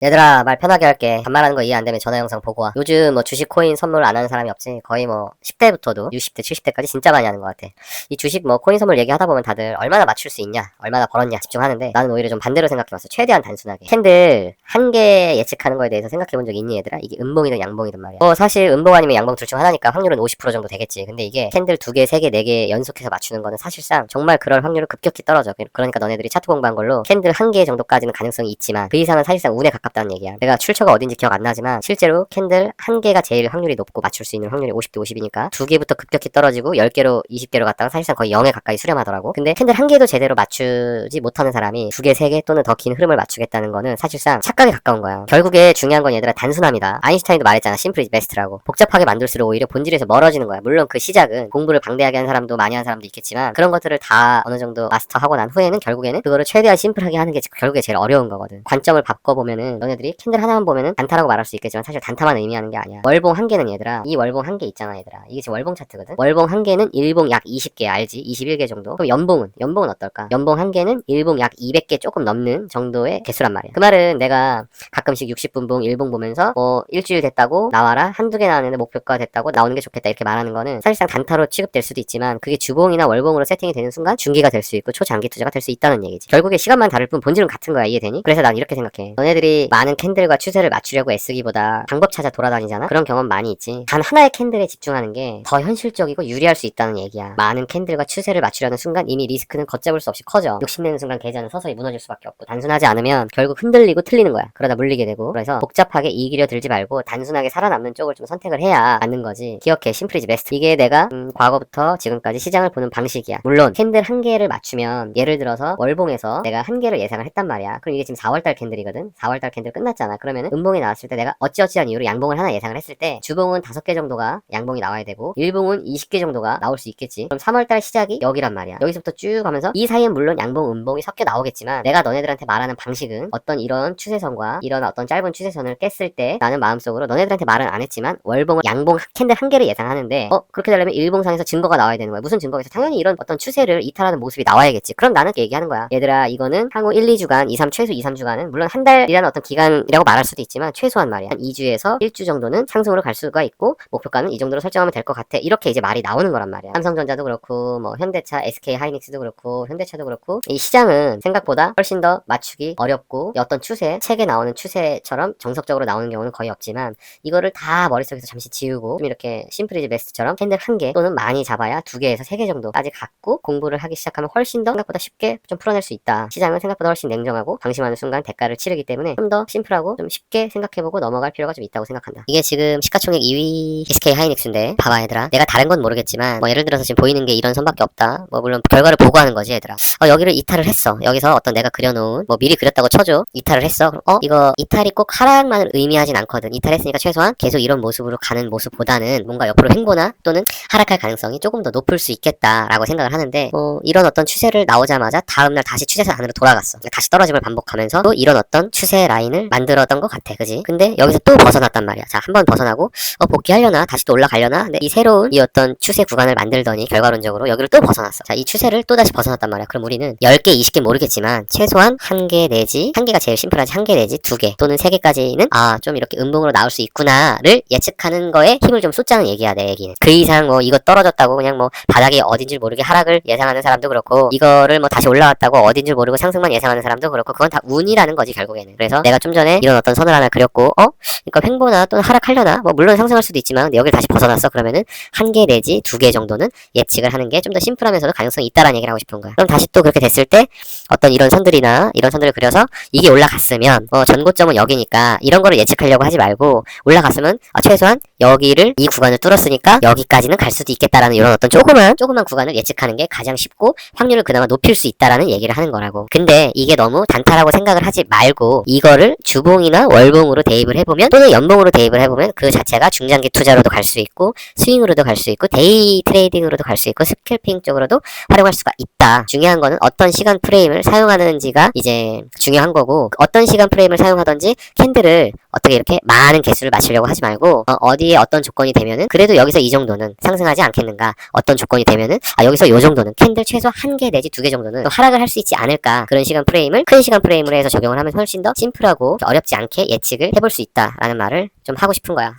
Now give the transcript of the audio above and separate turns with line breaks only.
얘들아, 말 편하게 할게. 반말하는 거 이해 안 되면 전화 영상 보고 와. 요즘 뭐 주식 코인 선물 안 하는 사람이 없지. 거의 뭐 10대부터도 60대, 70대까지 진짜 많이 하는 것 같아. 이 주식 뭐 코인 선물 얘기하다 보면 다들 얼마나 맞출 수 있냐, 얼마나 벌었냐 집중하는데, 나는 오히려 좀 반대로 생각해봤어. 최대한 단순하게. 캔들 한 개 예측하는 거에 대해서 생각해본 적 있니, 얘들아? 이게 음봉이든 양봉이든 말이야. 사실 음봉 아니면 양봉 둘 중 하나니까 확률은 50% 정도 되겠지. 근데 이게 캔들 두 개, 세 개, 네 개 연속해서 맞추는 거는 사실상 정말 그럴 확률은 급격히 떨어져. 그러니까 너네들이 차트 공부한 걸로 캔들 한 개 정도까지는 가능성이 있지만 그 이상은 사실상 운에 가깝다는 얘기야. 내가 출처가 어딘지 기억 안 나지만 실제로 캔들 한 개가 제일 확률이 높고 맞출 수 있는 확률이 50대 50이니까 두 개부터 급격히 떨어지고 10개로 20개로 갔다가 사실상 거의 0에 가까이 수렴하더라고. 근데 캔들 한 개도 제대로 맞추지 못하는 사람이 두 개, 세 개 또는 더 긴 흐름을 맞추겠다는 거는 사실상 착각에 가까운 거야. 결국에 중요한 건 얘들아 단순함이다. 아인슈타인도 말했잖아. 심플 이즈 베스트라고. 복잡하게 만들수록 오히려 본질에서 멀어지는 거야. 물론 그 시작은 공부를 방대하게 한 사람도 많이 한 사람도 있겠지만 그런 것들을 다 어느 정도 마스터하고 난 후에는 결국에는 그거를 최대한 심플하게 하는 게 결국에 제일 어려운 거거든. 관점을 바꿔보면은 너네들이 캔들 하나만 보면은 단타라고 말할 수 있겠지만 사실 단타만 의미하는 게 아니야. 월봉 한 개는 얘들아, 이 월봉 한 개 있잖아 얘들아. 이게 지금 월봉 차트거든. 월봉 한 개는 일봉 약 20개 알지? 21개 정도. 그럼 연봉은 어떨까? 연봉 한 개는 일봉 약 200개 조금 넘는 정도의 개수란 말이야. 그 말은 내가 가끔씩 60분봉, 일봉 보면서 일주일 됐다고 나와라, 한두 개 나왔는데 목표가 됐다고 나오는 게 좋겠다 이렇게 말하는 거는 사실상 단타로 취급될 수도 있지만 그게 주봉이나 월봉으로 세팅이 되는 순간 중기가 될 수 있고 초장기 투자가 될 수 있다는 얘기지. 결국에 시간만 다를 뿐 본질은 같은 거야. 이해되니? 그래서 난 이렇게 생각해. 너네들이 많은 캔들과 추세를 맞추려고 애쓰기보다 방법 찾아 돌아다니잖아? 그런 경험 많이 있지. 단 하나의 캔들에 집중하는 게 더 현실적이고 유리할 수 있다는 얘기야. 많은 캔들과 추세를 맞추려는 순간 이미 리스크는 걷잡을 수 없이 커져. 욕심내는 순간 계좌는 서서히 무너질 수밖에 없고 단순하지 않으면 결국 흔들리고 틀리는 거야. 그러다 물리게 되고. 그래서 복잡하게 이기려 들지 말고 단순하게 살아남는 쪽을 좀 선택을 해야 맞는 거지. 기억해. 심플 이즈 베스트. 이게 내가 과거부터 지금까지 시장을 보는 방식이야. 물론 캔들 한 개를 맞추면 예를 들어서 월봉에서 내가 한 개를 예상을 했단 말이야. 그럼 이게 지금 4월달 캔들이거든. 4월달 캔들 끝났잖아. 그러면은 음봉이 나왔을 때 내가 어찌어찌한 이유로 양봉을 하나 예상을 했을 때 주봉은 5개 정도가 양봉이 나와야 되고 일봉은 20개 정도가 나올 수 있겠지. 그럼 3월달 시작이 여기란 말이야. 여기서부터 쭉 가면서 이 사이엔 물론 양봉, 음봉이 섞여 나오겠지만 내가 너네들한테 말하는 방식은 어떤 이런 추세선과 이런 어떤 짧은 추세선을 깼을 때 나는 마음속으로 너네들한테 말은 안 했지만 월봉은 양봉 캔들 한 개를 예상하는데 그렇게 되려면 일봉상에서 증거가 나와야 되는 거야. 무슨 증거가 있어? 당연히 이런 어떤 추세를 이탈하는 모습이 나와야겠지. 그럼 나는 얘기하는 거야. 얘들아 이거는 향후 1, 2주간, 최소 2, 3주간은 물론 한 달이라는 어떤 기간이라고 말할 수도 있지만 최소한 말이야. 한 2주에서 1주 정도는 상승으로 갈 수가 있고 목표가는 이 정도로 설정하면 될 것 같아. 이렇게 이제 말이 나오는 거란 말이야. 삼성전자도 그렇고 뭐 현대차, SK 하이닉스도 그렇고 현대차도 그렇고 이 시장은 생각보다 훨씬 더 맞추기 어렵고 어떤 추세, 책에 나오는 추세처럼 정석적으로 나오는 경우는 거의 없지만 이거를 다 머릿속에서 잠시 지우고 좀 이렇게 심플 이즈 베스트처럼 캔들 한 개 또는 많이 잡아야 2개에서 3개 정도까지 갖고 공부를 하기 시작하면 훨씬 더 생각보다 쉽게 좀 풀어낼 수 있다. 시장은 생각보다 훨씬 냉정하고 방심하는 순간 대가를 치르기 때문에 좀 더 심플하고 좀 쉽게 생각해보고 넘어갈 필요가 좀 있다고 생각한다. 이게 지금 시가총액 2위 SK 하이닉스인데 봐봐 얘들아. 내가 다른 건 모르겠지만 뭐 예를 들어서 지금 보이는 게 이런 선밖에 없다. 뭐 물론 결과를 보고하는 거지 얘들아. 여기를 이탈을 했어. 여기서 어떤 내가 그려놓은 뭐 미리 그렸다고 쳐줘. 이탈을 했어. 그럼 이거 이탈이 꼭 하락만을 의미하진 않거든. 이탈했으니까 최소한 계속 이런 모습으로 가는 모습보다는 뭔가 옆으로 횡보나 또는 하락할 가능성이 조금 더 높을 수 있겠다라고 생각을 하는데 이런 어떤 추세를 나오자마자 다음날 다시 추세선 안으로 돌아갔어. 그러니까 다시 떨어짐을 반복하면서 또 이런 어떤 추세 라인을 만들었던 것 같아. 그지? 근데 여기서 또 벗어났단 말이야. 자, 한 번 벗어나고 복귀하려나? 다시 또 올라가려나? 근데 이 새로운 이 어떤 추세 구간을 만들더니 결과론적으로 여기를 또 벗어났어. 자, 이 추세를 또 다시 벗어났단 말이야. 그럼 우리는 10개, 20개 모르겠지만 최소한 1개 내지 1개가 제일 심플하지 1개 내지 2개 또는 3개까지는 좀 이렇게 음봉으로 나올 수 있구나를 예측하는 거에 힘을 좀 쏟자는 얘기야. 내 얘기는. 그 이상 뭐 이거 떨어졌다고 그냥 뭐 바닥이 어딘 줄 모르게 하락을 예상하는 사람도 그렇고 이거를 뭐 다시 올라왔다고 어딘 줄 모르고 상승만 예상하는 사람도 그렇고 그건 다 운이라는 거지 결국에는. 그래서 내가 좀 전에 이런 어떤 선을 하나 그렸고 그러니까 횡보나 또는 하락하려나 뭐 물론 상승할 수도 있지만 근데 여기를 다시 벗어났어. 그러면은 1개 내지 2개 정도는 예측을 하는 게 좀 더 심플하면서도 가능성이 있다라는 얘기를 하고 싶은 거야. 그럼 다시 또 그렇게 됐을 때 어떤 이런 선들이나 이런 선들을 그려서 이게 올라갔으면 전고점은 여기니까 이런 거를 예측하려고 하지 말고 올라갔으면 최소한 여기를 이 구간을 뚫었으니까 여기까지는 갈 수도 있겠다라는 이런 어떤 조그만 구간을 예측하는 게 가장 쉽고 확률을 그나마 높일 수 있다라는 얘기를 하는 거라고. 근데 이게 너무 단타라고 생각을 하지 말고 이거를 주봉이나 월봉으로 대입을 해보면 또는 연봉으로 대입을 해보면 그 자체가 중장기 투자로도 갈 수 있고 스윙으로도 갈 수 있고 데이 트레이딩으로도 갈 수 있고 스캘핑 쪽으로도 활용할 수가 있다. 중요한 거는 어떤 시간 프레임을 사용하는지가 이제 중요한 거고 어떤 시간 프레임을 사용하든지 캔들을 어떻게 이렇게 많은 개수를 맞추려고 하지 말고 어디에 어떤 조건이 되면은 그래도 여기서 이 정도는 상승하지 않겠는가 어떤 조건이 되면은 여기서 요 정도는 캔들 최소 1개 내지 2개 정도는 또 하락을 할 수 있지 않을까 그런 시간 프레임을 큰 시간 프레임으로 해서 적용을 하면 훨씬 더 심플하고 쿨하고 어렵지 않게 예측을 해볼 수 있다라는 말을 좀 하고 싶은 거야.